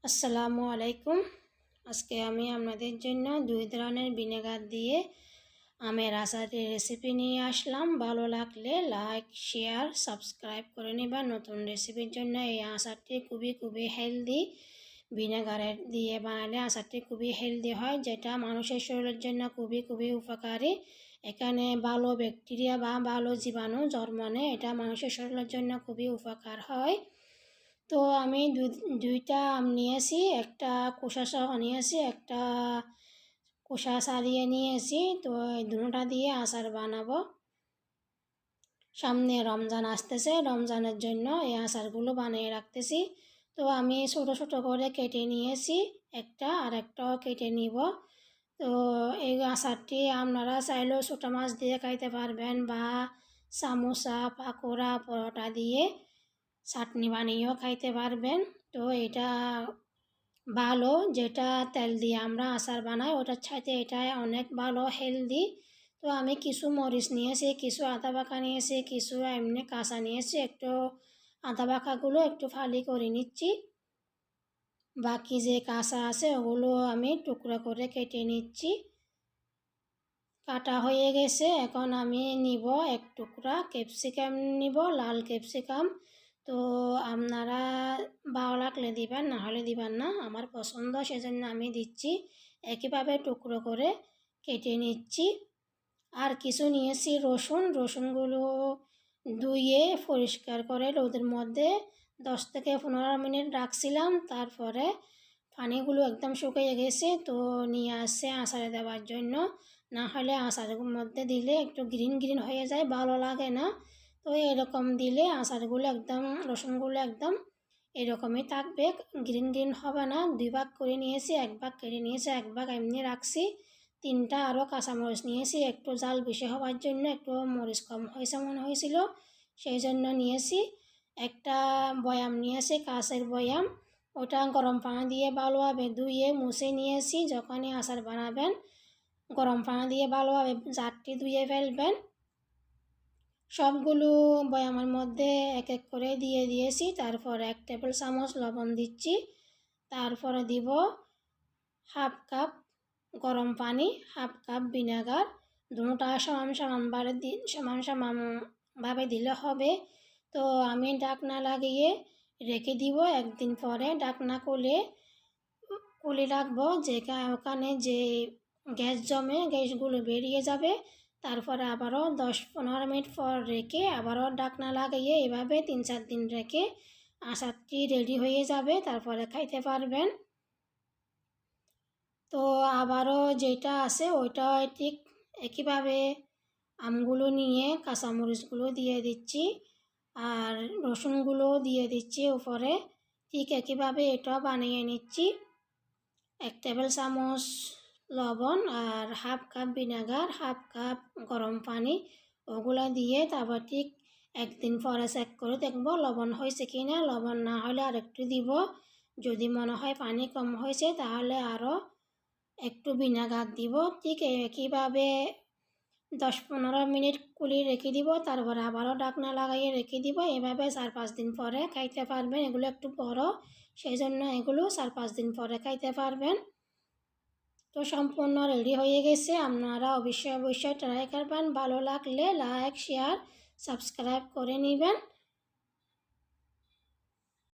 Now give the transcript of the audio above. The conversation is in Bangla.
আসসালামু আলাইকুম। আজকে আমি আপনাদের জন্য দুই ধরনের ভিনেগার দিয়ে আমের আচারের রেসিপি নিয়ে আসলাম। ভালো লাগলে লাইক, শেয়ার, সাবস্ক্রাইব করে নেবেন। নতুন রেসিপির জন্য এই আচারটি খুবই হেলদি। ভিনেগারের দিয়ে বানালে আচারটি খুবই হেলদি হয়, যেটা মানুষের শরীরের জন্য খুবই উপকারী। এখানে ভালো ব্যাকটেরিয়া বা ভালো জীবাণু জন্ম নেয়, এটা মানুষের শরীরের জন্য খুবই উপকার হয়। তো আমি দুইটা আম নিয়েছি, একটা খোসা সহ নিয়েছি, একটা খোসা ছাড়িয়ে নিয়েছি। তো এই দুটোটা দিয়ে আচার বানাবো। সামনে রমজান আসতেছে, রমজানের জন্য এই আচারগুলো বানিয়ে রাখতেছি। তো আমি ছোট করে কেটে নিয়েছি, একটা আর একটাও কেটে নিব। তো এই আচারটি আপনারা চাইলেও ছোটো মাছ দিয়ে খাইতে পারবেন, বা সামোসা, পাকোড়া, পরোটা দিয়ে চাটনি বানিয়েও খাইতে পারবেন। তো এটা ভালো, যেটা তেল দিয়ে আমরা আচার বানাই ওটার সাথে এটা অনেক ভালো, হেলদি। তো আমি কিছু মরিচ নিয়েছি, কিছু আদা বাঁকা নিয়েছি, কিছু এমনি কাঁচা নিয়েছি। একটু আদা বাঁকাগুলো একটু ফালি করে নিচ্ছি, বাকি যে কাঁচা আছে ওগুলো আমি টুকরা করে কেটে নিচ্ছি। কাটা হয়ে গেছে। এখন আমি নিব এক টুকরা ক্যাপসিকাম, নিব লাল ক্যাপসিকাম। তো আপনারা ভালো লাগলে দিবেন, না হলে দিবেন না, আমার পছন্দ সেজন্য আমি দিচ্ছি। একইভাবে টুকরো করে কেটে নিচ্ছি। আর কিছু নিয়েছি রসুনগুলো ধুয়ে পরিষ্কার করে রোদের মধ্যে 10 থেকে 15 মিনিট রাখছিলাম। তারপরে পানিগুলো একদম শুকিয়ে গেছে, তো নিয়ে আসছে আচারে দেওয়ার জন্য। না হলে আচারের মধ্যে দিলে একটু গ্রিন হয়ে যায়, ভালো লাগে না। তো এরকম দিলে আচারগুলো একদম, রসুনগুলো একদম এরকমই থাকবে, গ্রিন হবে না। 2 ভাগ করে নিয়েছি, 1 ভাগ কেটে নিয়েছি, 1 ভাগ এমনি রাখছি। 3টা আরও কাঁচামরিচ নিয়েছি, একটু জাল বেশি হওয়ার জন্য, একটু মরিচ কম হয়েছে মনে হয়েছিল, সেই জন্য নিয়েছি। একটা বয়াম নিয়েছি, কাঁচের বয়াম, ওটা গরম পানি দিয়ে ভালোভাবে ধুয়ে মুছে নিয়েছি। যখনই আচার বানাবেন গরম পানি দিয়ে ভালোভাবে জারটি ধুয়ে ফেলবেন। সবগুলো বয়ামের মধ্যে এক করে দিয়ে দিয়েছি। তারপর 1 টেবিল চামচ লবণ দিচ্ছি। তারপরে দিব হাফ কাপ গরম পানি, হাফ কাপ ভিনেগার। দুটোটা সমানভাবে দিলে হবে। তো আমি ঢাকনা লাগিয়ে রেখে দিব। একদিন পরে ঢাকনা খুলে রাখবো, ওখানে যে গ্যাস জমে গ্যাসগুলো বেরিয়ে যাবে। তারপরে আবারও 10-15 মিনিট পর রেখে আবারও ঢাকনা লাগিয়ে এভাবে 3-4 দিন রেখে আচারটি রেডি হয়ে যাবে, তারপরে খাইতে পারবেন। তো আবারও যেটা আছে ওইটা ঠিক একইভাবে আমগুলো নিয়ে কাঁচামরিচগুলো দিয়ে দিচ্ছি, আর রসুনগুলো দিয়ে দিচ্ছি উপরে। ঠিক একইভাবে এটাও বানিয়ে নিচ্ছি। 1 টেবিল চামচ লবণ আর half cup vinegar, half cup গরম পানি, ওগুলা দিয়ে তারপর ঠিক একদিন পরে চেক করে দেখবো লবণ হয়েছে কি না। লবণ না হলে আর একটু দিব। যদি মনে হয় পানি কম হয়েছে তাহলে আরও একটু ভিনেগার দিব। ঠিক একইভাবে 10-15 মিনিট খুলে রেখে দিব। তারপর আবারও ঢাকনা লাগাইয়ে রেখে দিব। এভাবে 4-5 দিন পরে খাইতে পারবেন। এগুলো একটু বড়, সেই জন্য এগুলো 4-5 দিন পরে খাইতে পারবেন। তো সম্পূর্ণ রেডি হয়ে গেছে। আপনারা অবশ্যই ট্রাই করবেন। ভালো লাগলে লাইক, শেয়ার, সাবস্ক্রাইব করে নেবেন।